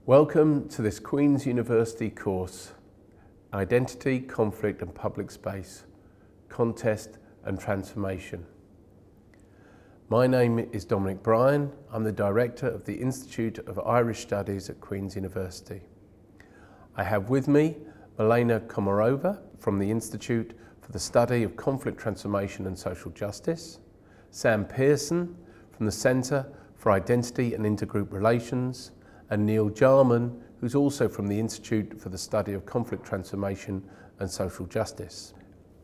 Welcome to this Queen's University course, Identity, Conflict and Public Space, Contest and Transformation. My name is Dominic Bryan. I'm the Director of the Institute of Irish Studies at Queen's University. I have with me Milena Komarova from the Institute for the Study of Conflict Transformation and Social Justice, Sam Pehrson from the Centre for Identity and Intergroup Relations, and Neil Jarman, who's also from the Institute for the Study of Conflict Transformation and Social Justice.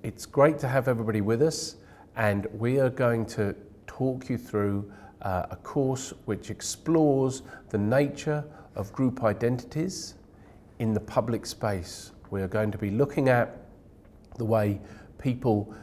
It's great to have everybody with us, and we are going to talk you through a course which explores the nature of group identities in the public space. We are going to be looking at the way people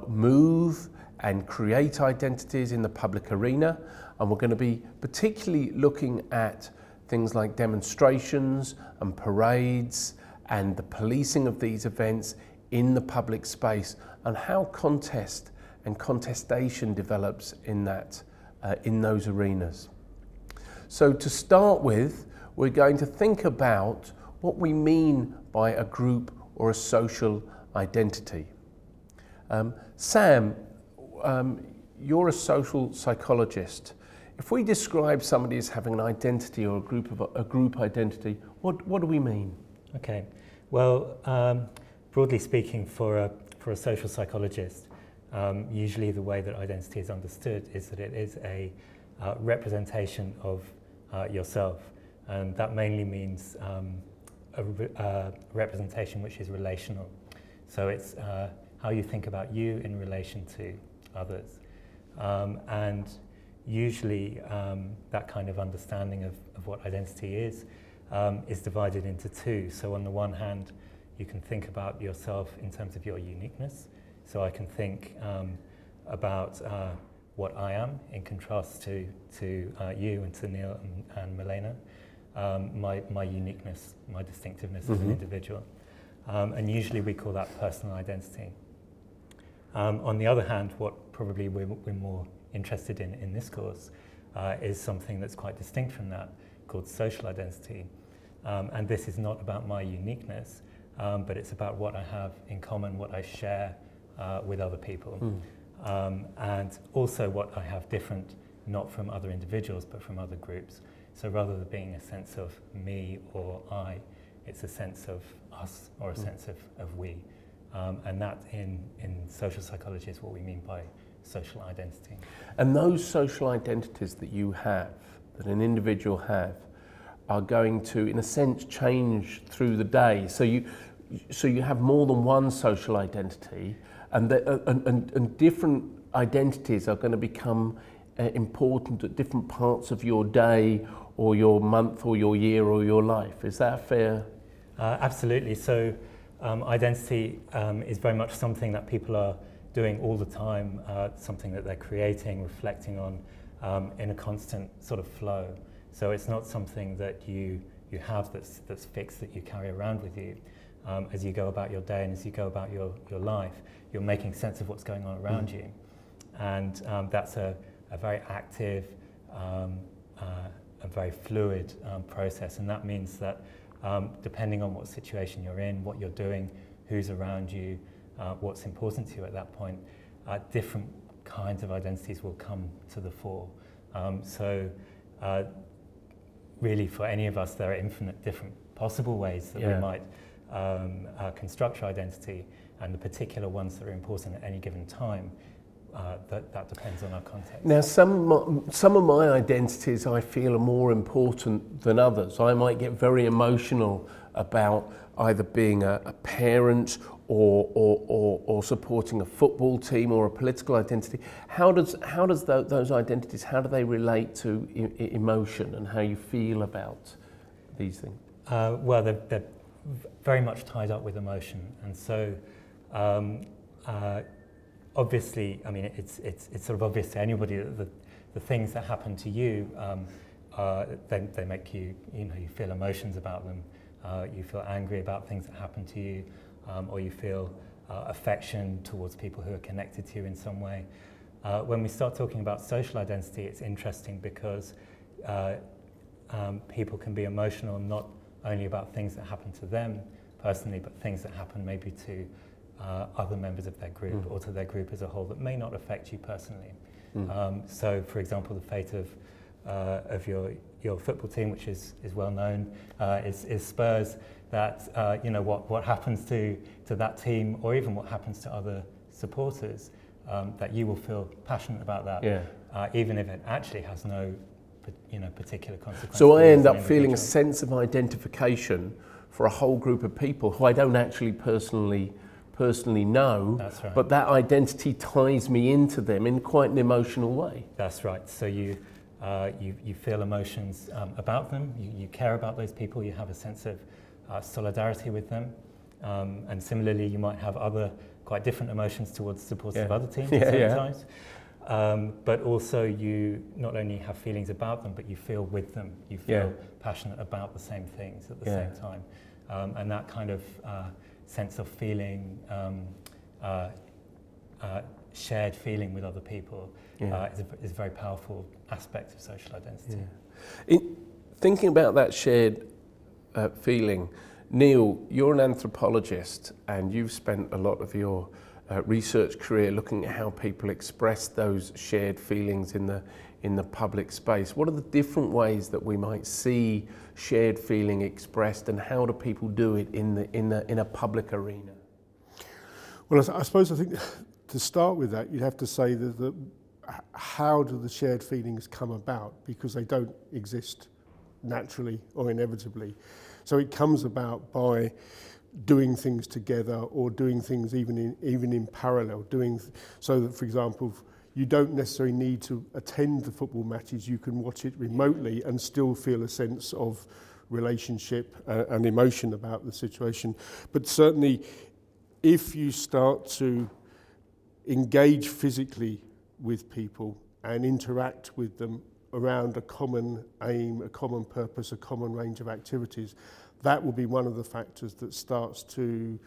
move and create identities in the public arena, and we're going to be particularly looking at things like demonstrations and parades and the policing of these events in the public space, and how contest and contestation develops in those arenas. So to start with, we're going to think about what we mean by a group or a social identity. Sam, you're a social psychologist. If we describe somebody as having an identity or a group identity, what do we mean? Okay, well, broadly speaking, for a social psychologist, usually the way that identity is understood is that it is a representation of yourself, and that mainly means a representation which is relational. So it's how you think about you in relation to others, and usually that kind of understanding of what identity is divided into two. So on the one hand, you can think about yourself in terms of your uniqueness. So I can think about what I am in contrast to you and to Neil and Milena, my uniqueness, my distinctiveness as an individual. And usually we call that personal identity. On the other hand, what probably we're more interested in this course is something that's quite distinct from that, called social identity. And this is not about my uniqueness, but it's about what I have in common, what I share with other people, and also what I have different, not from other individuals, but from other groups. So rather than being a sense of me or I, it's a sense of us or a sense of we. And that in social psychology is what we mean by social identity. And those social identities that you have, that an individual have, are going to, in a sense, change through the day. So you have more than one social identity, and different identities are going to become important at different parts of your day or your month or your year or your life. Is that fair? Absolutely. So identity is very much something that people are doing all the time, something that they're creating, reflecting on in a constant sort of flow. So it's not something that you have that's fixed, that you carry around with you. As you go about your day and as you go about your life, you're making sense of what's going on around you. And that's a very active, a very fluid process. And that means that depending on what situation you're in, what you're doing, who's around you, what's important to you at that point, different kinds of identities will come to the fore. So really for any of us, there are infinite different possible ways that we might construct our identity, and the particular ones that are important at any given time, that depends on our context. Now, some of my identities I feel are more important than others. I might get very emotional about either being a parent or supporting a football team or a political identity. How does those identities, how do they relate to emotion and how you feel about these things? Well, they're very much tied up with emotion, and so obviously, I mean, it's sort of obvious to anybody that the things that happen to you, they make you, you feel emotions about them. You feel angry about things that happen to you, or you feel affection towards people who are connected to you in some way. When we start talking about social identity, it's interesting because people can be emotional not only about things that happen to them personally, but things that happen maybe to other members of their group or to their group as a whole that may not affect you personally. So, for example, the fate of your football team, which is well known, is Spurs. That you know what happens to that team, or even what happens to other supporters, that you will feel passionate about that, even if it actually has no particular consequence. So I end up feeling a sense of identification for a whole group of people who I don't actually personally know. That's right. But that identity ties me into them in quite an emotional way. That's right. So you feel emotions about them. You care about those people. You have a sense of solidarity with them, and similarly, you might have other quite different emotions towards supporters of other teams at certain times. But also, you not only have feelings about them, but you feel with them. You feel passionate about the same things at the same time, and that kind of sense of feeling, shared feeling with other people, is a very powerful aspect of social identity. Thinking about that shared feeling, Neil, you're an anthropologist and you've spent a lot of your research career looking at how people express those shared feelings in the public space. What are the different ways that we might see shared feeling expressed, and how do people do it in a public arena? Well, I think to start with that, you'd have to say that how do the shared feelings come about? Because they don't exist naturally or inevitably. So it comes about by doing things together, or doing things even in parallel. So that, for example, you don't necessarily need to attend the football matches. You can watch it remotely and still feel a sense of relationship and emotion about the situation. But certainly, if you start to engage physically with people and interact with them around a common aim, a common purpose, a common range of activities, that will be one of the factors that starts to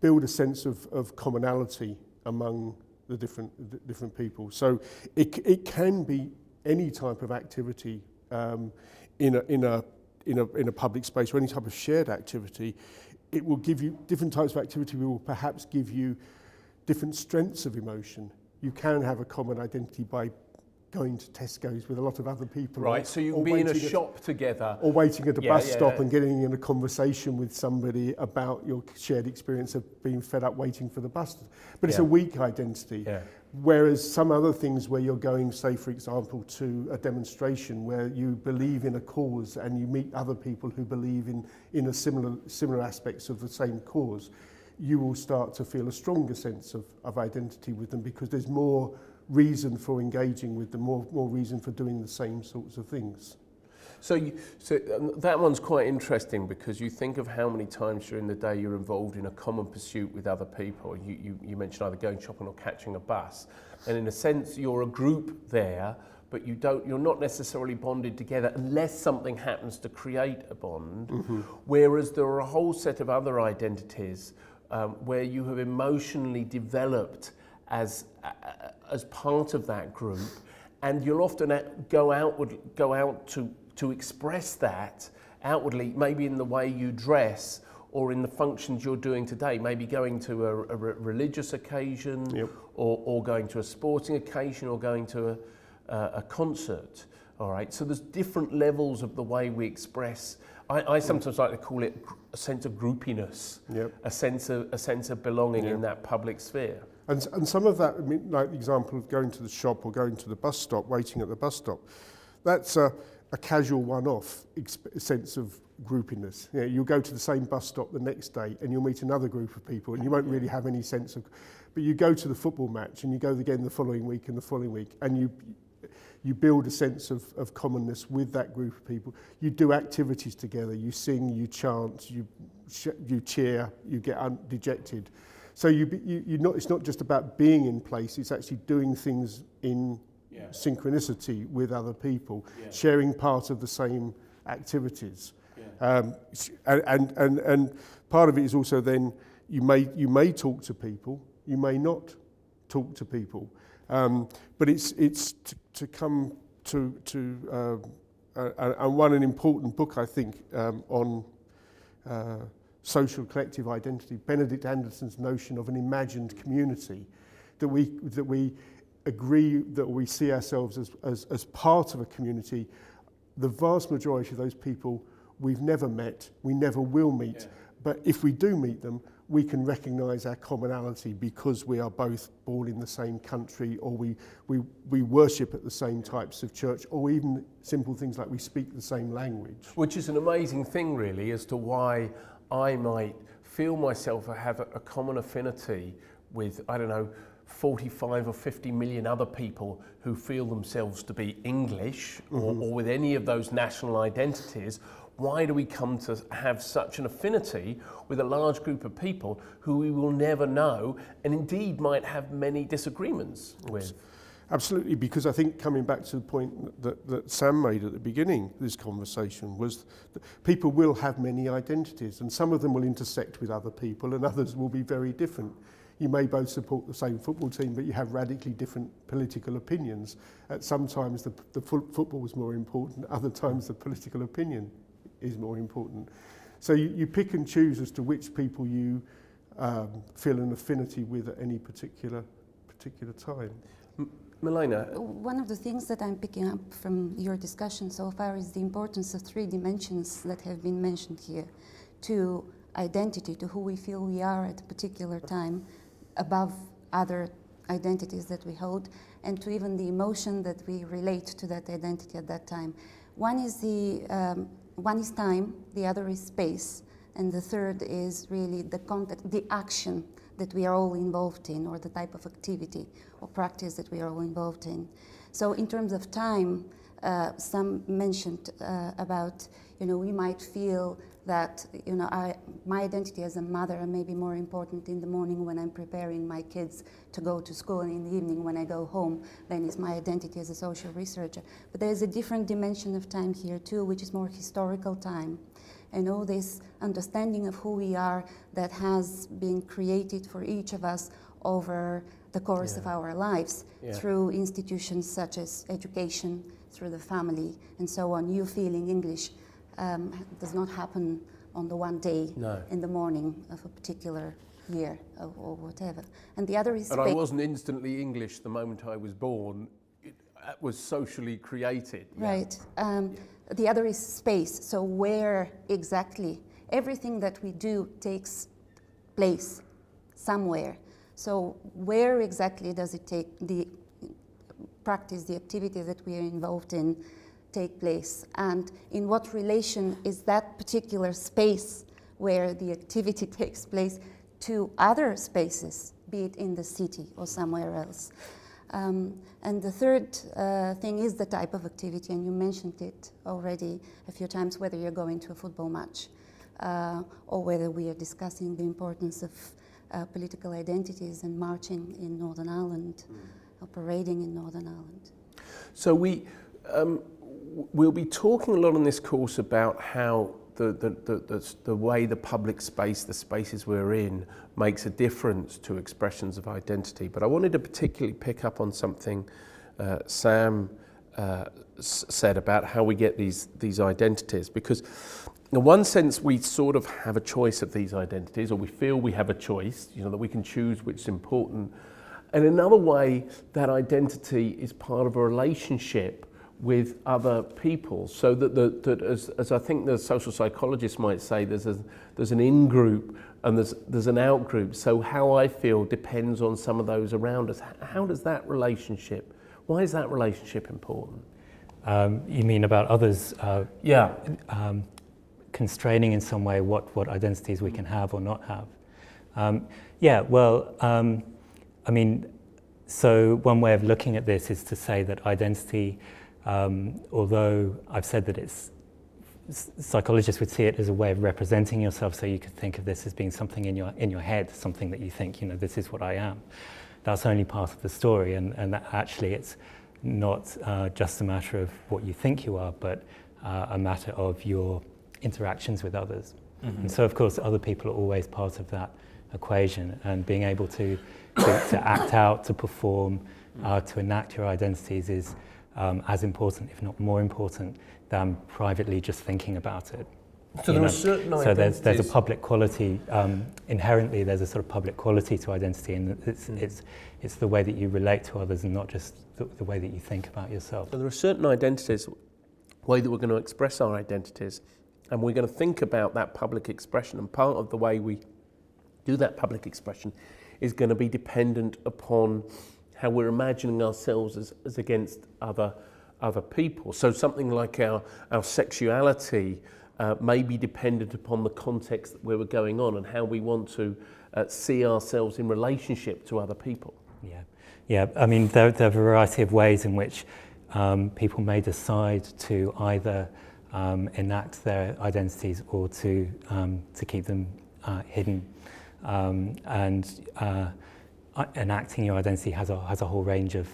build a sense of commonality among the different people. So it can be any type of activity in a public space, or any type of shared activity. It will give you different types of activity. Will perhaps give you different strengths of emotion. You can have a common identity by going to Tesco's with a lot of other people. Right, so you can be in a shop together. Or waiting at a bus stop and getting in a conversation with somebody about your shared experience of being fed up waiting for the bus. But it's a weak identity. Whereas some other things where you're going, say, for example, to a demonstration where you believe in a cause and you meet other people who believe in a similar aspects of the same cause, you will start to feel a stronger sense of identity with them, because there's more reason for engaging with them, more reason for doing the same sorts of things. So that one's quite interesting, because you think of how many times during the day you're involved in a common pursuit with other people. You mentioned either going shopping or catching a bus, and in a sense you're a group there, but you're not necessarily bonded together unless something happens to create a bond. Whereas there are a whole set of other identities where you have emotionally developed as part of that group, and you'll often go out to express that outwardly, maybe in the way you dress or in the functions you're doing today, maybe going to a religious occasion, or going to a sporting occasion, or going to a concert. All right, so there's different levels of the way we express. I sometimes like to call it a sense of groupiness, a sense of belonging in that public sphere. And some of that, I mean, like the example of going to the shop or going to the bus stop, waiting at the bus stop, that's a casual one-off sense of groupiness. You know, you'll go to the same bus stop the next day and you'll meet another group of people, and you won't really have any sense of. But you go to the football match and you go again the following week and the following week, and you build a sense of commonness with that group of people. You do activities together. You sing, you chant, you cheer, you get dejected. So it's not just about being in place, it's actually doing things in synchronicity with other people, sharing part of the same activities. And part of it is also then you may talk to people, you may not talk to people, but it's to come to and won an important book, I think, on social collective identity, Benedict Anderson's notion of an imagined community, that we agree that we see ourselves as part of a community. The vast majority of those people we've never met, we never will meet, but if we do meet them, we can recognise our commonality because we are both born in the same country, or we worship at the same types of church, or even simple things like we speak the same language. Which is an amazing thing, really, as to why I might feel myself have a common affinity with, I don't know, 45 or 50 million other people who feel themselves to be English, or with any of those national identities. Why do we come to have such an affinity with a large group of people who we will never know, and indeed might have many disagreements with? Absolutely, because I think, coming back to the point that Sam made at the beginning of this conversation, was that people will have many identities, and some of them will intersect with other people and others will be very different. You may both support the same football team, but you have radically different political opinions. At sometimes the football is more important, other times the political opinion is more important. So you pick and choose as to which people you feel an affinity with at any particular time. Milena? One of the things that I'm picking up from your discussion so far is the importance of 3 dimensions that have been mentioned here, to identity, to who we feel we are at a particular time, above other identities that we hold, and to even the emotion that we relate to that identity at that time. One is time, the other is space, and the third is really the context, the action that we are all involved in, or the type of activity or practice that we are all involved in. So in terms of time, some mentioned about, we might feel that, my identity as a mother may be more important in the morning when I'm preparing my kids to go to school, and in the evening when I go home, then is my identity as a social researcher. But there's a different dimension of time here too, which is more historical time. And all this understanding of who we are that has been created for each of us over the course of our lives, through institutions such as education, through the family, and so on. You feeling English does not happen on the one day in the morning of a particular year or whatever. And the other is... And I wasn't instantly English the moment I was born. It was socially created. Right. The other is space. So where exactly? Everything that we do takes place somewhere. So where exactly does it take the practice, the activity that we are involved in, take place? And in what relation is that particular space where the activity takes place to other spaces, be it in the city or somewhere else? And the third thing is the type of activity, and you mentioned it already a few times, whether you're going to a football match or whether we are discussing the importance of political identities and marching in Northern Ireland, or parading in Northern Ireland. So we'll be talking a lot on this course about how the way the public space, the spaces we're in, makes a difference to expressions of identity. But I wanted to particularly pick up on something Sam said about how we get these identities, because in one sense we sort of have a choice of these identities, or we feel we have a choice, that we can choose which is important. And another way, that identity is part of a relationship with other people, so that as I think the social psychologist might say, there's an in-group and there's an out-group. So how I feel depends on some of those around us. How does that relationship, why is that relationship important? You mean about others constraining in some way what identities we can have or not have? I mean, so one way of looking at this is to say that identity, although I've said that psychologists would see it as a way of representing yourself, so you could think of this as being something in your head, something that you think, this is what I am. That's only part of the story, and that actually it's not just a matter of what you think you are, but a matter of your interactions with others. Mm-hmm. And so, of course, other people are always part of that equation, and being able to act out, to perform, to enact your identities is as important, if not more important, than privately just thinking about it. So there are certain identities. So there's a public quality, inherently there's a sort of public quality to identity, and it's the way that you relate to others and not just the way that you think about yourself. So there are certain identities, the way that we're going to express our identities, and we're going to think about that public expression, and part of the way we do that public expression is going to be dependent upon how we're imagining ourselves as against other people. So something like our sexuality may be dependent upon the context where we're going on and how we want to see ourselves in relationship to other people. Yeah. I mean, there are a variety of ways in which people may decide to either enact their identities or to keep them hidden. Enacting your identity has a whole range of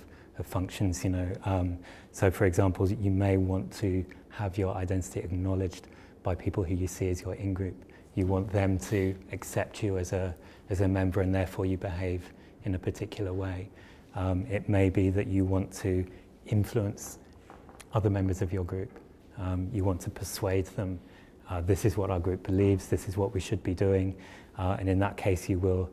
functions, you know. So, for example, you may want to have your identity acknowledged by people who you see as your in-group. You want them to accept you as a member, and therefore you behave in a particular way. It may be that you want to influence other members of your group. You want to persuade them, this is what our group believes, this is what we should be doing, and in that case you will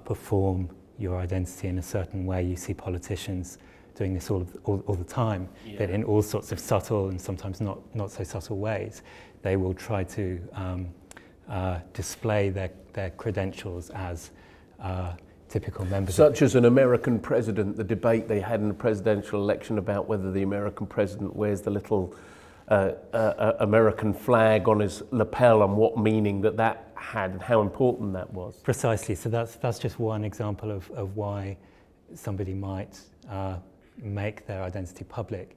perform your identity in a certain way. You see politicians doing this all the time, that in all sorts of subtle and sometimes not so subtle ways, they will try to display their credentials as typical members. Such as an American president, the debate they had in the presidential election about whether the American president wears the little American flag on his lapel and what meaning that had and how important that was. Precisely. So that's just one example of why somebody might make their identity public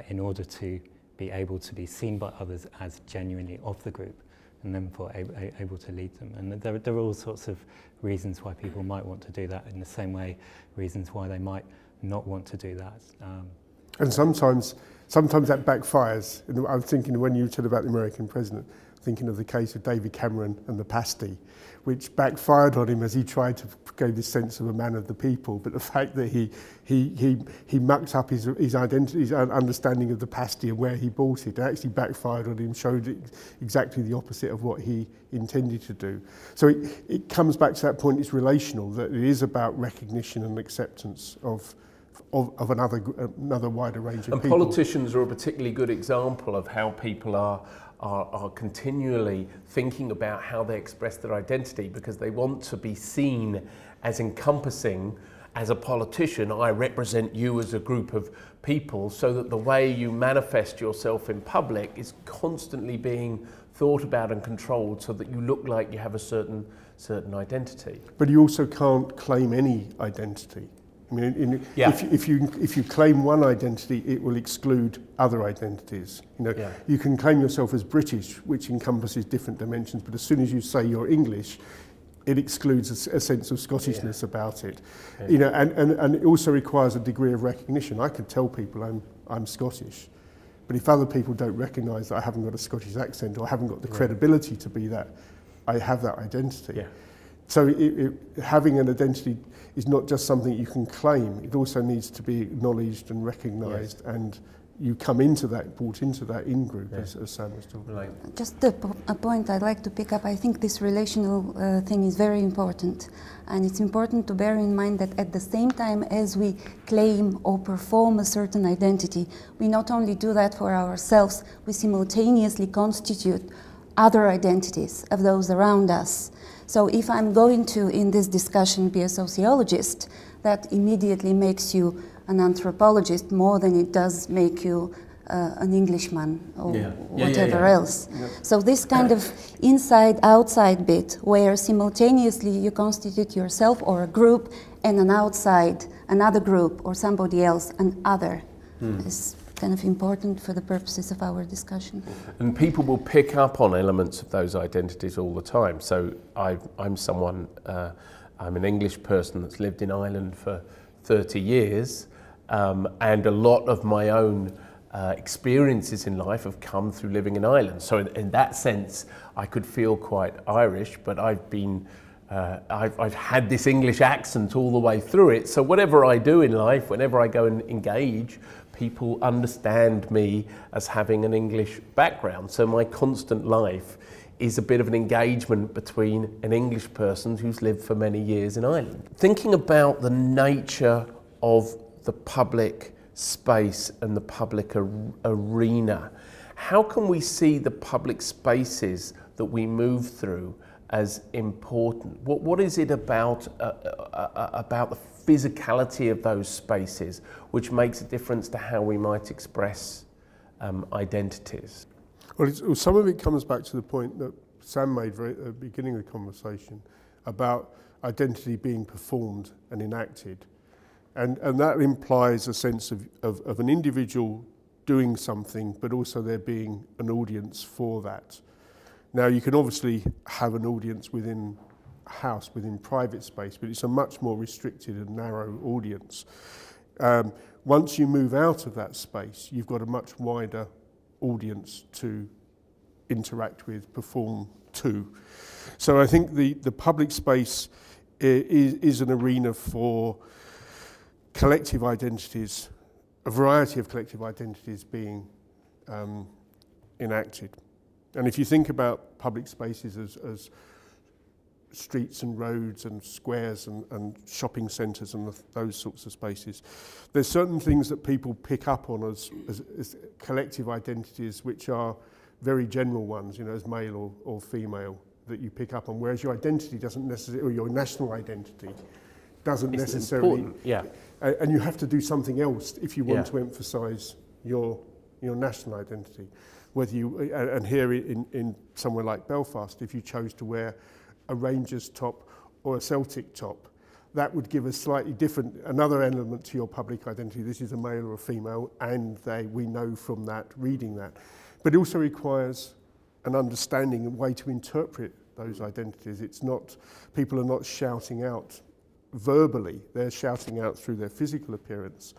in order to be able to be seen by others as genuinely of the group, and then for able to lead them. And there are all sorts of reasons why people might want to do that, in the same way reasons why they might not want to do that. And sometimes that backfires. I was thinking, when you said about the American president, thinking of the case of David Cameron and the pasty, which backfired on him as he tried to give this sense of a man of the people. But the fact that he mucked up his identity, his understanding of the pasty and where he bought it, actually backfired on him, showed exactly the opposite of what he intended to do. So it comes back to that point, it's relational, that it is about recognition and acceptance of another wider range of people. And politicians are a particularly good example of how people are continually thinking about how they express their identity, because they want to be seen as encompassing. As a politician, I represent you as a group of people, so that the way you manifest yourself in public is constantly being thought about and controlled, so that you look like you have a certain identity. But you also can't claim any identity. I mean, if you claim one identity, it will exclude other identities. You know, you can claim yourself as British, which encompasses different dimensions, but as soon as you say you're English, it excludes a sense of Scottishness about it. You know, and it also requires a degree of recognition. I could tell people I'm Scottish, but if other people don't recognise that I haven't got a Scottish accent or I haven't got the credibility to be that, I have that identity. So having an identity is not just something you can claim, it also needs to be acknowledged and recognised, and you come into that, brought into that in-group, as Sam was talking about. Just a point I'd like to pick up, I think this relational thing is very important, and it's important to bear in mind that at the same time as we claim or perform a certain identity, we not only do that for ourselves, we simultaneously constitute other identities of those around us. So if I'm going to, in this discussion, be a sociologist, that immediately makes you an anthropologist more than it does make you an Englishman or whatever else. So this kind of inside-outside bit, where simultaneously you constitute yourself or a group, and an outside, another group, or somebody else, an other, is kind of important for the purposes of our discussion. And people will pick up on elements of those identities all the time. So I'm someone, I'm an English person that's lived in Ireland for 30 years, and a lot of my own experiences in life have come through living in Ireland. So in that sense, I could feel quite Irish, but I've been I've had this English accent all the way through it, so whatever I do in life, whenever I go and engage, people understand me as having an English background. So my constant life is a bit of an engagement between an English person who's lived for many years in Ireland. Thinking about the nature of the public space and the public arena, how can we see the public spaces that we move through as important? What is it about the physicality of those spaces which makes a difference to how we might express identities? Well, some of it comes back to the point that Sam made right at the beginning of the conversation about identity being performed and enacted. And that implies a sense of an individual doing something, but also there being an audience for that. Now, you can obviously have an audience within a house, within private space, but it's a much more restricted and narrow audience. Once you move out of that space, you've got a much wider audience to interact with, perform to. So I think the public space is an arena for collective identities, a variety of collective identities being enacted. And if you think about public spaces as streets and roads and squares and shopping centres and those sorts of spaces, there's certain things that people pick up on as collective identities which are very general ones, you know, as male or female, that you pick up on, whereas your identity doesn't necessarily, or your national identity doesn't necessarily, yeah. And you have to do something else if you want to emphasise your national identity. Whether you, and here in somewhere like Belfast, if you chose to wear a Rangers top or a Celtic top, that would give a slightly different, another element to your public identity. This is a male or a female, and we know from that, reading that. But it also requires an understanding and way to interpret those identities. It's not, people are not shouting out verbally, they're shouting out through their physical appearance.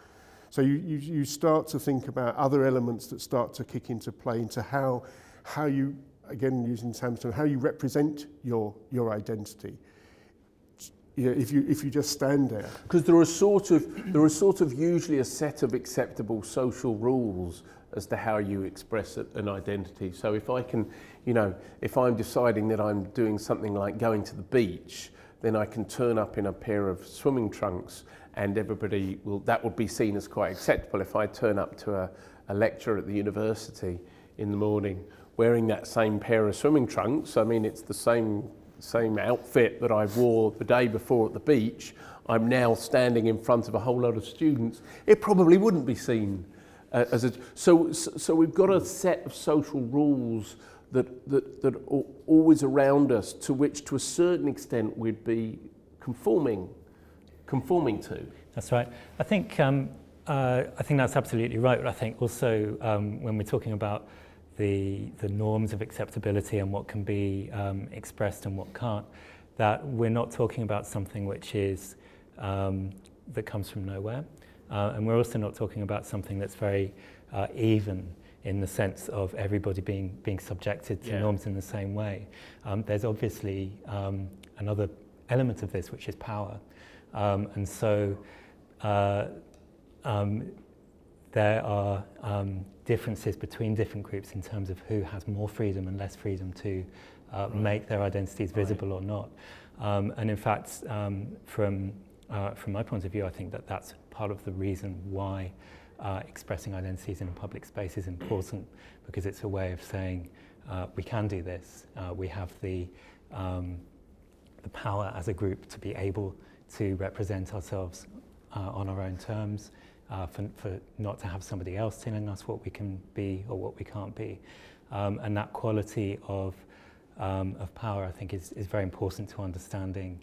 So you start to think about other elements that start to kick into play into how you, again using Sam's term, how you represent your identity. You know, if you just stand there. Because there are sort of usually a set of acceptable social rules as to how you express an identity. So if I can, you know, if I'm deciding that I'm doing something like going to the beach, then I can turn up in a pair of swimming trunks and everybody will, that would be seen as quite acceptable. If I turn up to a lecture at the university in the morning wearing that same pair of swimming trunks, I mean, it's the same outfit that I wore the day before at the beach, I'm now standing in front of a whole lot of students, it probably wouldn't be seen as a... So we've got a set of social rules that are always around us, to which to a certain extent we'd be conforming to. That's right. I think that's absolutely right. But I think also when we're talking about the norms of acceptability and what can be expressed and what can't, that we're not talking about something which is that comes from nowhere, and we're also not talking about something that's very even in the sense of everybody being subjected to norms in the same way. There's obviously another element of this, which is power. And so there are differences between different groups in terms of who has more freedom and less freedom to make their identities visible or not. And in fact, from my point of view, I think that that's part of the reason why expressing identities in a public space is important, because it's a way of saying we can do this. We have the power as a group to be able to represent ourselves on our own terms, for not to have somebody else telling us what we can be or what we can't be. And that quality of power, I think, is very important to understanding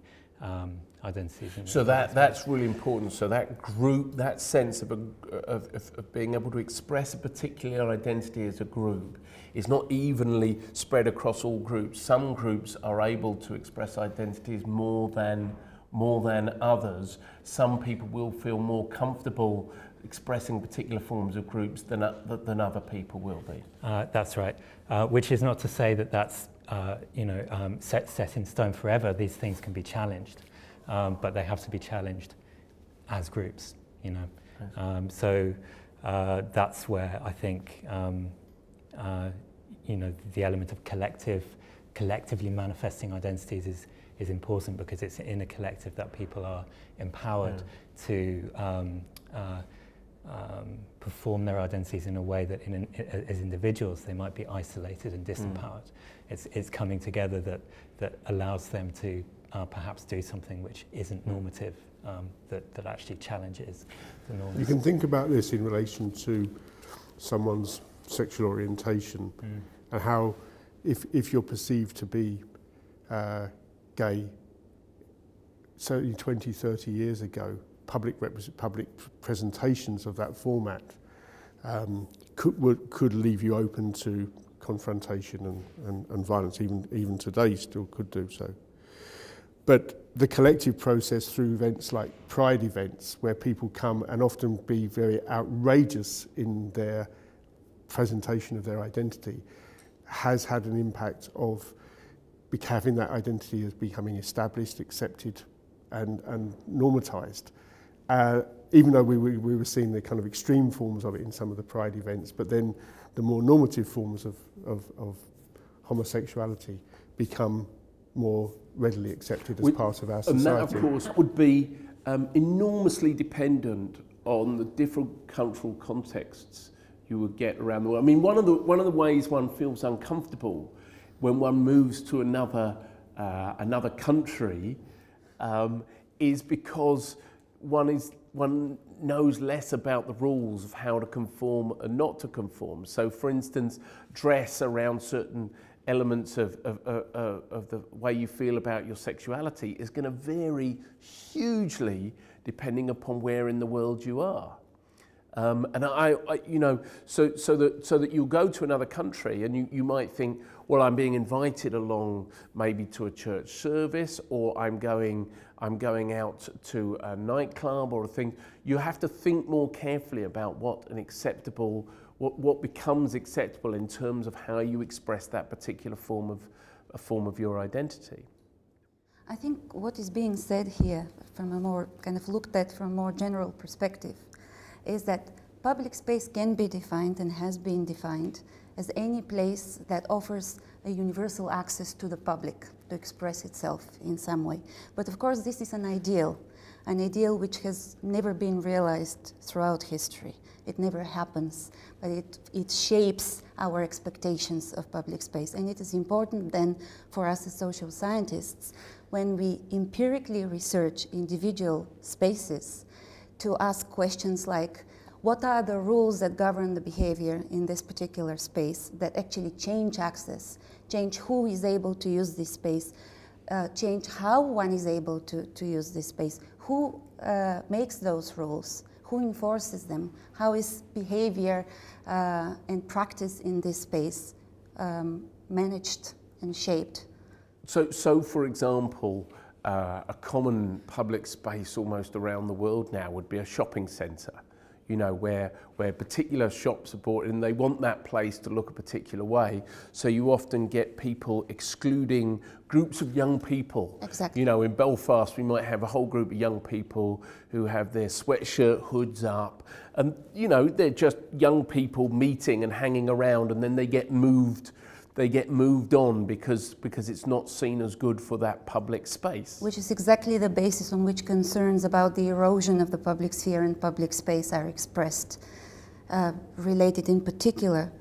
identities. So that's really important. So that group, that sense of being able to express a particular identity as a group is not evenly spread across all groups. Some groups are able to express identities more than others. Some people will feel more comfortable expressing particular forms of groups than other people will be. That's right, which is not to say that that's set in stone forever. These things can be challenged, but they have to be challenged as groups. So that's where I think the element of collectively manifesting identities is important, because it's in a collective that people are empowered to perform their identities in a way that as individuals they might be isolated and disempowered. It's coming together that allows them to perhaps do something which isn't normative, that actually challenges the norms. You can think about this in relation to someone's sexual orientation and how if you're perceived to be gay, certainly 20, 30 years ago, public presentations of that format could leave you open to confrontation and violence. Even today still could do so. But the collective process through events like pride events, where people come and often be very outrageous in their presentation of their identity, has had an impact of having that identity as becoming established, accepted and normatised. Even though we were seeing the kind of extreme forms of it in some of the pride events, but then the more normative forms of homosexuality become more readily accepted as part of our society. And that, of course, would be enormously dependent on the different cultural contexts you would get around the world. I mean, one of the ways one feels uncomfortable when one moves to another country is because one knows less about the rules of how to conform and not to conform. So, for instance, dress around certain elements of the way you feel about your sexuality is going to vary hugely depending upon where in the world you are. And so that you'll go to another country and you might think, well, I'm being invited along maybe to a church service, or I'm going out to a nightclub or a thing. You have to think more carefully about what becomes acceptable in terms of how you express that particular form of your identity. I think what is being said here, from a more kind of looked at from a more general perspective, is that public space can be defined and has been defined as any place that offers a universal access to the public to express itself in some way. But of course this is an ideal which has never been realized throughout history. It never happens, but it shapes our expectations of public space. And it is important then for us as social scientists, when we empirically research individual spaces, to ask questions like, what are the rules that govern the behavior in this particular space that actually change access, change who is able to use this space, change how one is able to use this space, who makes those rules, who enforces them, how is behavior and practice in this space managed and shaped. So for example, a common public space almost around the world now would be a shopping centre, where particular shops are bought and they want that place to look a particular way. So you often get people excluding groups of young people. Exactly. In Belfast we might have a whole group of young people who have their sweatshirt hoods up, and they're just young people meeting and hanging around, and then they get moved on because it's not seen as good for that public space. Which is exactly the basis on which concerns about the erosion of the public sphere and public space are expressed, related in particular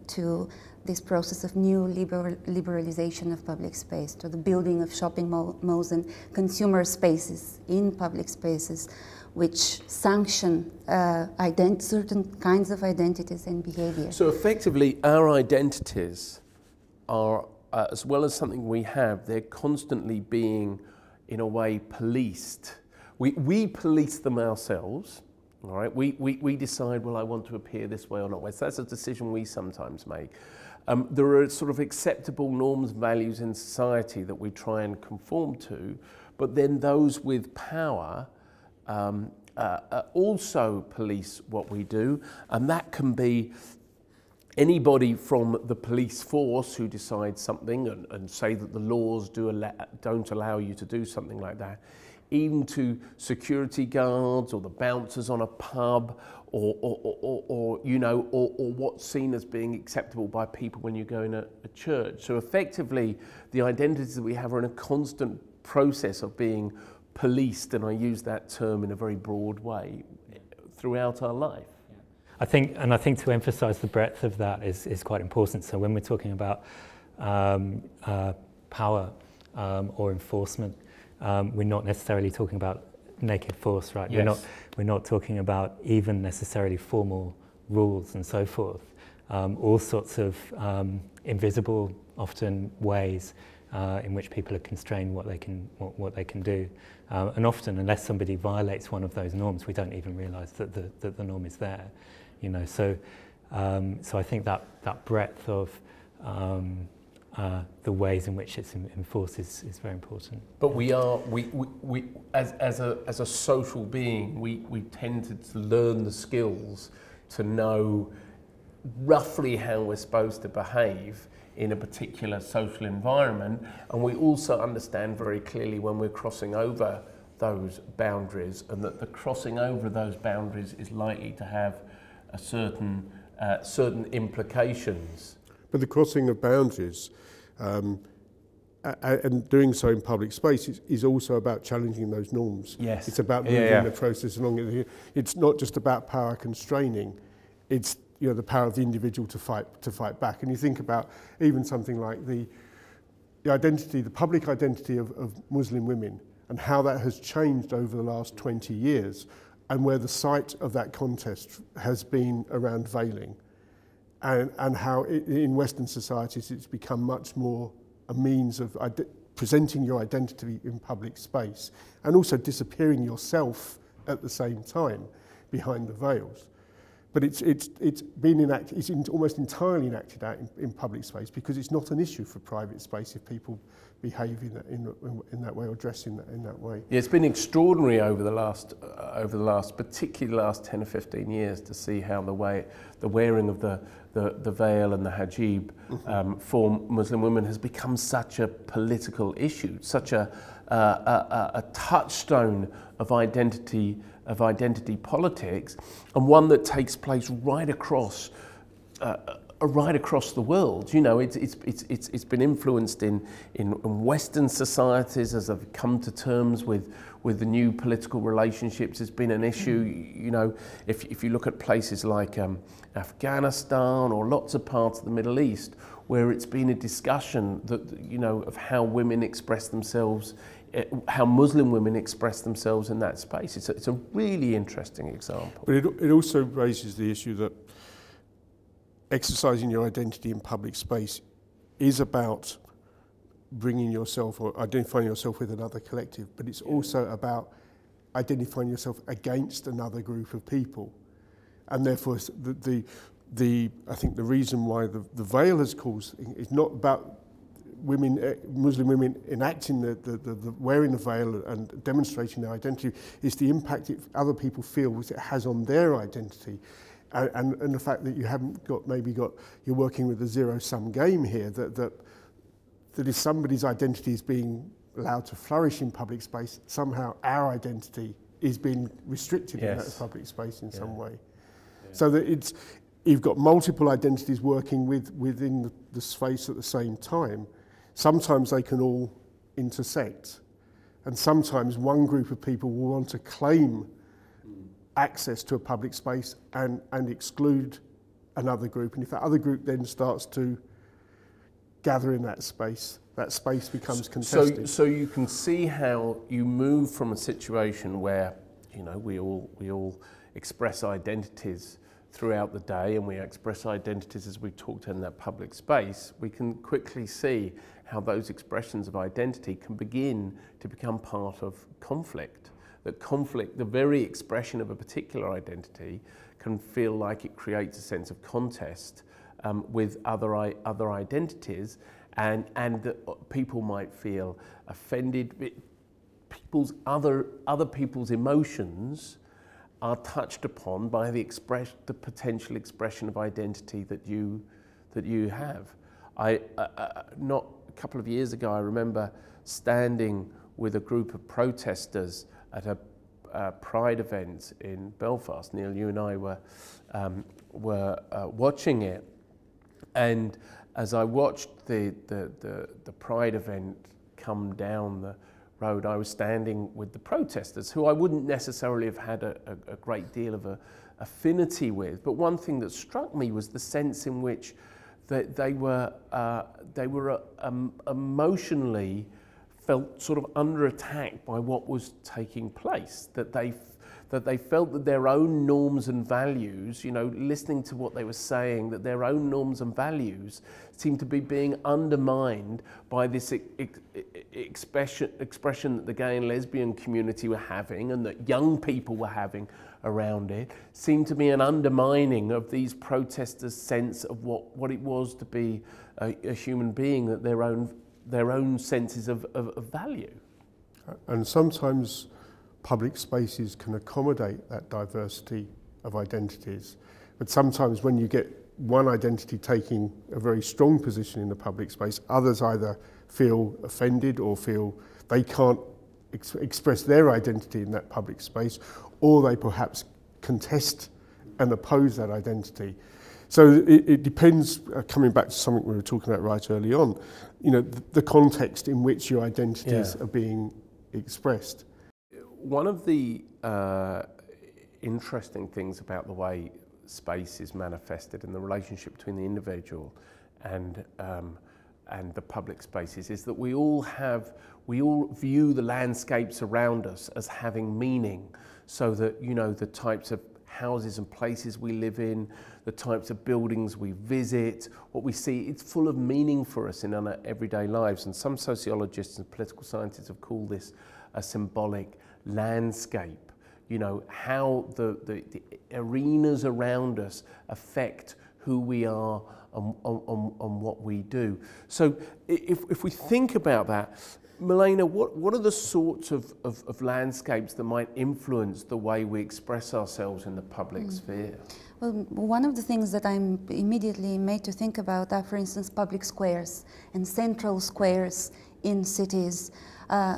to this process of new liberalization of public space, to the building of shopping malls and consumer spaces in public spaces, which sanction certain kinds of identities and behavior. So effectively, our identities are, as well as something we have, they're constantly being, in a way, policed. We police them ourselves, all right? We decide, well, I want to appear this way or not. So that's a decision we sometimes make. There are sort of acceptable norms and values in society that we try and conform to, but then those with power also police what we do, and that can be anybody from the police force who decides something and say that the laws don't allow you to do something like that, even to security guards or the bouncers on a pub, or you know, or what's seen as being acceptable by people when you go in a church. So effectively, the identities that we have are in a constant process of being policed, and I use that term in a very broad way, throughout our life. I think to emphasise the breadth of that is quite important. So when we're talking about power or enforcement, we're not necessarily talking about naked force, right? Yes. We're not talking about even necessarily formal rules and so forth. All sorts of invisible, often, ways in which people are constrained what they can do, and often, unless somebody violates one of those norms, we don't even realise that the norm is there. You know, so I think that breadth of the ways in which it's enforced is very important. But we as a social being, we tend to learn the skills to know roughly how we're supposed to behave in a particular social environment, and we also understand very clearly when we're crossing over those boundaries, and that the crossing over of those boundaries is likely to have a certain implications. But the crossing of boundaries and doing so in public space is also about challenging those norms. Yes. It's about moving the process along. It's not just about power constraining. It's, you know, the power of the individual to fight back. And you think about even something like the identity, the public identity of Muslim women, and how that has changed over the last 20 years. And where the site of that contest has been around veiling, and how in Western societies it's become much more a means of presenting your identity in public space, and also disappearing yourself at the same time behind the veils. But it's been enacted, it's almost entirely enacted out in public space, because it's not an issue for private space if people behave in that way or dress in that way. Yeah, it's been extraordinary over the last, particularly the last 10 or 15 years, to see how the wearing of the veil and the hijab for Muslim women has become such a political issue, such a touchstone of identity politics, and one that takes place right across the world. You know, it's been influenced in Western societies as they've come to terms with the new political relationships. It's been an issue. You know, if you look at places like Afghanistan or lots of parts of the Middle East, where it's been a discussion that, you know, of how women express themselves, how Muslim women express themselves in that space. It's a really interesting example. But it also raises the issue that exercising your identity in public space is about bringing yourself or identifying yourself with another collective, but it's also about identifying yourself against another group of people. And therefore, I think the reason why the veil has caused is not about women, Muslim women enacting the wearing the veil and demonstrating their identity, is the impact other people feel it has on their identity. And the fact that you haven't you're working with a zero-sum game here, that if somebody's identity is being allowed to flourish in public space, somehow our identity is being restricted in that public space in some way. Yeah. So that you've got multiple identities working within the space at the same time. Sometimes they can all intersect, and sometimes one group of people will want to claim access to a public space and exclude another group. And if that other group then starts to gather in that space becomes contested. So you can see how you move from a situation where, you know, we all express identities throughout the day, and we express identities as we talked in that public space. We can quickly see how those expressions of identity can begin to become part of conflict. That conflict, the very expression of a particular identity, can feel like it creates a sense of contest with other identities, and that people might feel offended. Other people's emotions are touched upon by the potential expression of identity that you have. Not a couple of years ago, I remember standing with a group of protesters at a Pride event in Belfast. Neil, you and I were watching it, and as I watched the Pride event come down the road, I was standing with the protesters, who I wouldn't necessarily have had a great deal of affinity with. But one thing that struck me was the sense in which they were emotionally felt sort of under attack by what was taking place, that they felt that their own norms and values, you know, listening to what they were saying, that their own norms and values seemed to be being undermined by this expression that the gay and lesbian community were having and that young people were having around it, seemed to be an undermining of these protesters' sense of what it was to be a human being, that their own senses of value. And sometimes public spaces can accommodate that diversity of identities. But sometimes when you get one identity taking a very strong position in the public space, others either feel offended or feel they can't express their identity in that public space, or they perhaps contest and oppose that identity. So it depends, coming back to something we were talking about right early on, you know, the context in which your identities are being expressed. One of the interesting things about the way space is manifested and the relationship between the individual and the public spaces is that we all view the landscapes around us as having meaning, so that, you know, the types of houses and places we live in, the types of buildings we visit, what we see, it's full of meaning for us in our everyday lives. And some sociologists and political scientists have called this a symbolic landscape. You know, how the arenas around us affect who we are and what we do. So if we think about that, Milena, what are the sorts of landscapes that might influence the way we express ourselves in the public sphere? Well, one of the things that I'm immediately made to think about are, for instance, public squares and central squares in cities.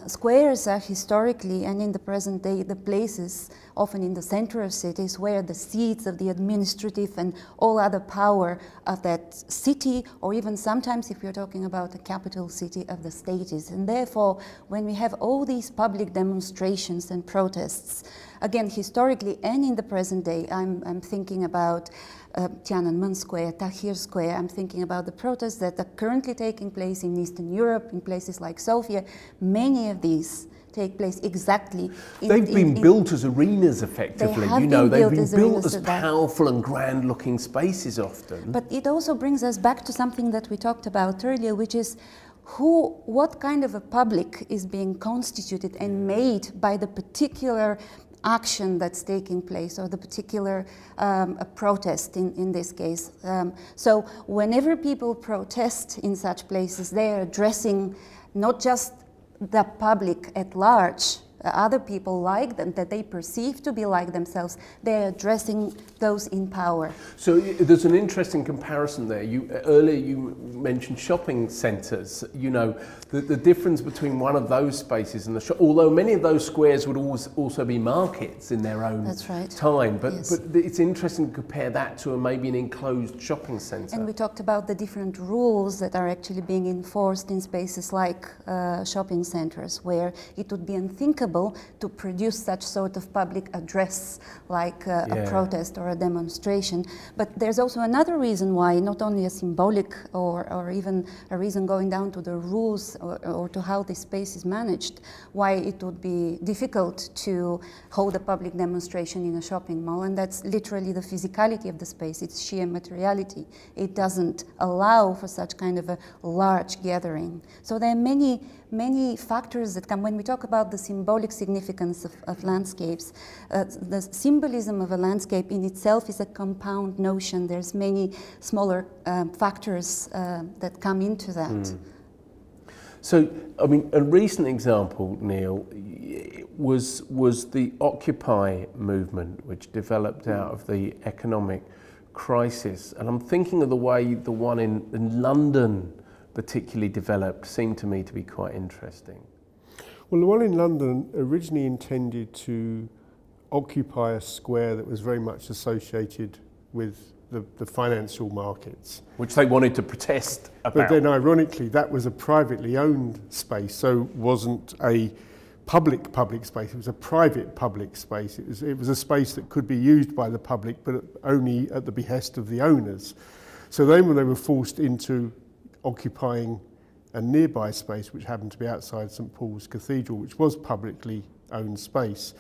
Squares are historically and in the present day the places, often in the center of cities, where the seats of the administrative and all other power of that city, or even sometimes, if you're talking about the capital city, of the state is. And therefore, when we have all these public demonstrations and protests, again, historically and in the present day, I'm thinking about Tiananmen Square, Tahrir Square. I'm thinking about the protests that are currently taking place in Eastern Europe, in places like Sofia. Many of these take place exactly they've been built as arenas, effectively. You know, they've been built as powerful and grand looking spaces often. But it also brings us back to something that we talked about earlier, which is what kind of a public is being constituted and made by the particular action that's taking place, or the particular protest in this case. So whenever people protest in such places, they are addressing not just the public at large, other people like them, that they perceive to be like themselves, they're addressing those in power. So there's an interesting comparison there. Earlier you mentioned shopping centres. You know, the difference between one of those spaces and the shop, although many of those squares would also be markets in their own time, but it's interesting to compare that to maybe an enclosed shopping centre. And we talked about the different rules that are actually being enforced in spaces like shopping centres, where it would be unthinkable to produce such sort of public address like a protest or a demonstration. But there's also another reason why, not only a symbolic or even a reason going down to the rules or to how this space is managed, why it would be difficult to hold a public demonstration in a shopping mall, and that's literally the physicality of the space, its sheer materiality. It doesn't allow for such kind of a large gathering. So there are many factors that come when we talk about the symbolic significance of landscapes. The symbolism of a landscape in itself is a compound notion. There's many smaller factors that come into that. So, I mean, a recent example, Neil, was the Occupy movement, which developed out of the economic crisis. And I'm thinking of the way the one in London particularly developed seemed to me to be quite interesting. Well, the one in London originally intended to occupy a square that was very much associated with the financial markets. Which they wanted to protest about. But then ironically, that was a privately owned space, so wasn't a public space, it was a private public space. It was a space that could be used by the public, but only at the behest of the owners. So then when they were forced into occupying a nearby space, which happened to be outside St Paul's Cathedral, which was publicly owned space,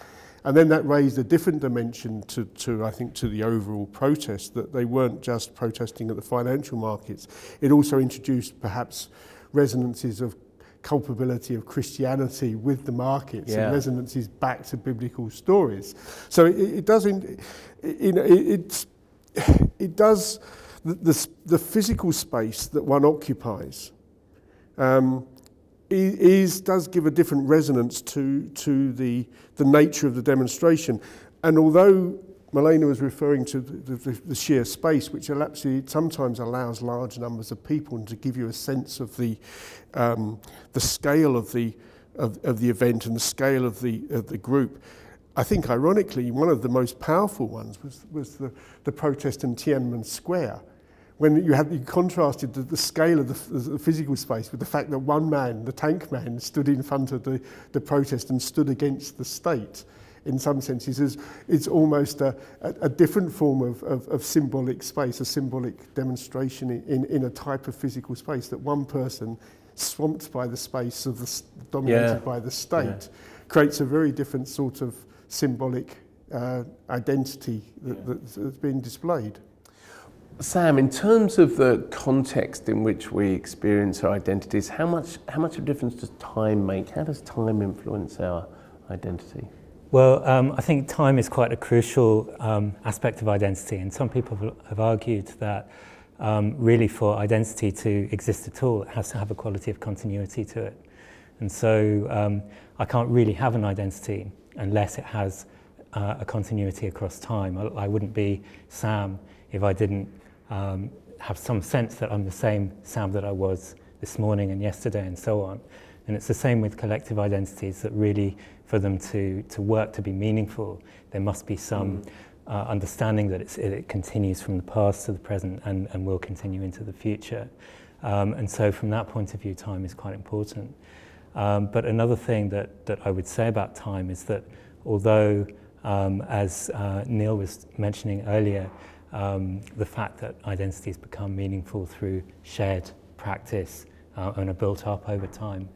and then that raised a different dimension to I think, to the overall protest, that they weren't just protesting at the financial markets. It also introduced perhaps resonances of culpability of Christianity with the markets, and resonances back to biblical stories. So it does the physical space that one occupies does give a different resonance to the nature of the demonstration. And although Milena was referring to the sheer space, which actually sometimes allows large numbers of people and to give you a sense of the scale of the event and the scale of the group, I think ironically one of the most powerful ones was the protest in Tiananmen Square, when you contrasted the scale of the physical space with the fact that one man, the tank man, stood in front of the protest and stood against the state. In some senses, it's almost a different form of symbolic space, a symbolic demonstration in a type of physical space, that one person swamped by the space dominated by the state creates a very different sort of symbolic identity that's being displayed. Sam, in terms of the context in which we experience our identities, how much of a difference does time make? How does time influence our identity? Well, I think time is quite a crucial aspect of identity, and some people have argued that really for identity to exist at all, it has to have a quality of continuity to it. And so I can't really have an identity unless it has a continuity across time. I wouldn't be Sam if I didn't have some sense that I'm the same Sam that I was this morning and yesterday and so on. And it's the same with collective identities, that really for them to work, to be meaningful, there must be some understanding that it continues from the past to the present and will continue into the future. And so from that point of view, time is quite important. But another thing that I would say about time is that although, as Neil was mentioning earlier, the fact that identities become meaningful through shared practice and are built up over time,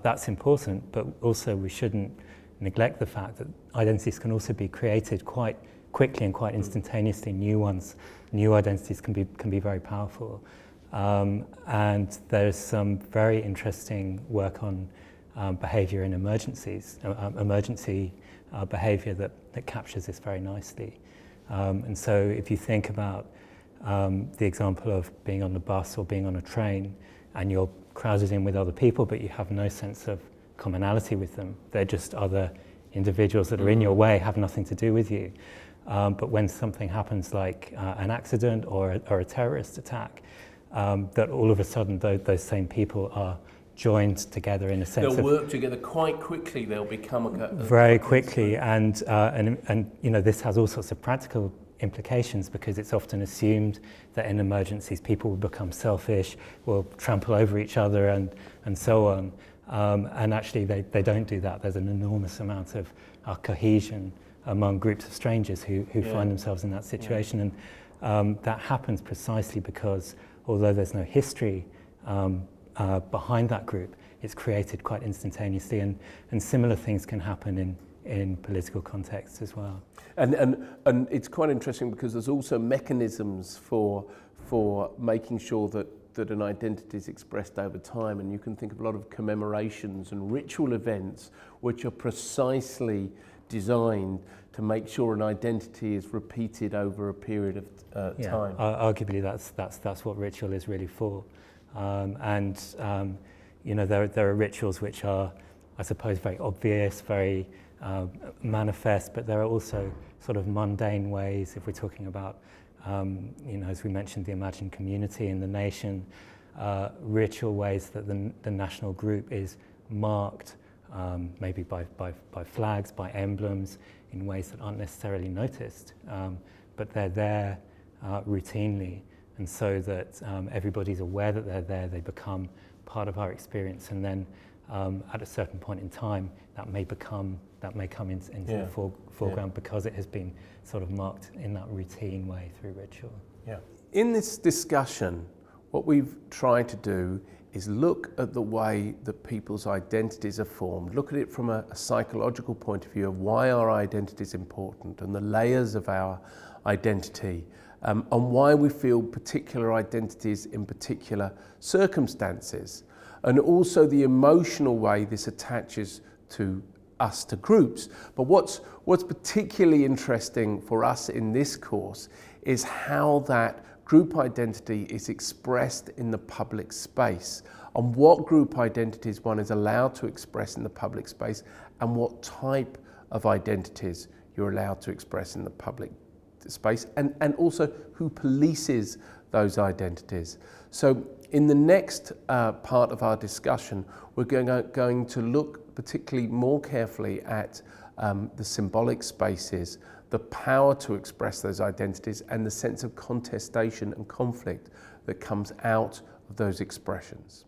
that's important, but also we shouldn't neglect the fact that identities can also be created quite quickly and quite instantaneously. New identities can be very powerful. And there's some very interesting work on behavior in emergencies, emergency behavior that captures this very nicely. And so if you think about the example of being on the bus or being on a train and you're crowded in with other people, but you have no sense of commonality with them. They're just other individuals that are in your way, have nothing to do with you. But when something happens like an accident or a terrorist attack, that all of a sudden those same people are joined together in a sense. They'll work together quite quickly. They'll become very quickly, and you know, this has all sorts of practical implications, because it's often assumed that in emergencies people will become selfish, will trample over each other and so on. And actually they don't do that. There's an enormous amount of cohesion among groups of strangers who find themselves in that situation. And that happens precisely because although there's no history behind that group, it's created quite instantaneously, and similar things can happen in political contexts as well. And it's quite interesting because there's also mechanisms for making sure that an identity is expressed over time, and you can think of a lot of commemorations and ritual events which are precisely designed to make sure an identity is repeated over a period of time. Arguably that's what ritual is really for. you know, there are rituals which are, I suppose, very obvious, very manifest, but there are also sort of mundane ways, if we're talking about, you know, as we mentioned, the imagined community in the nation, ritual ways that the national group is marked, maybe by flags, by emblems, in ways that aren't necessarily noticed, but they're there routinely, and so that everybody's aware that they're there, they become part of our experience, and then at a certain point in time, that may come into the foreground because it has been sort of marked in that routine way through ritual. Yeah. In this discussion, what we've tried to do is look at the way that people's identities are formed, look at it from a psychological point of view of why our identity is important and the layers of our identity, and why we feel particular identities in particular circumstances, and also the emotional way this attaches to us to groups. But what's particularly interesting for us in this course is how that group identity is expressed in the public space, and what group identities one is allowed to express in the public space, and what type of identities you're allowed to express in the public space, and also who polices those identities. So in the next part of our discussion, we're going to look particularly more carefully at the symbolic spaces, the power to express those identities, and the sense of contestation and conflict that comes out of those expressions.